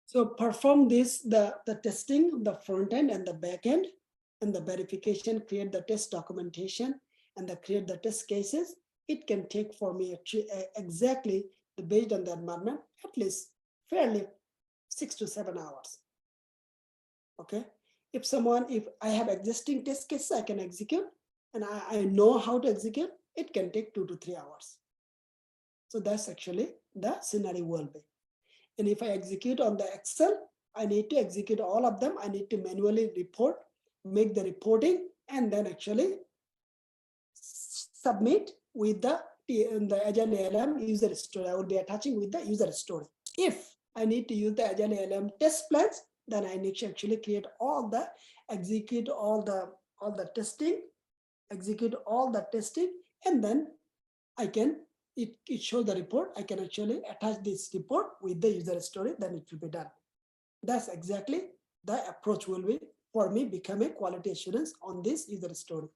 So perform this, the testing, the front end and the back end, and the verification, create the test documentation, and the create the test cases. It can take for me exactly, based on the environment, at least fairly 6 to 7 hours. Okay. If I have existing test cases, I can execute, and I know how to execute, it can take 2 to 3 hours. So that's actually the scenario will be. And if I execute on the Excel, I need to execute all of them. I need to manually report, make the reporting, and then actually submit with the Agile ALM user story. I will be attaching with the user story. If I need to use the Agile ALM test plans, then I need to actually create execute all the testing, and then I can, it shows the report. I can actually attach this report with the user story, then it will be done. That's exactly the approach will be for me become a quality assurance on this user story.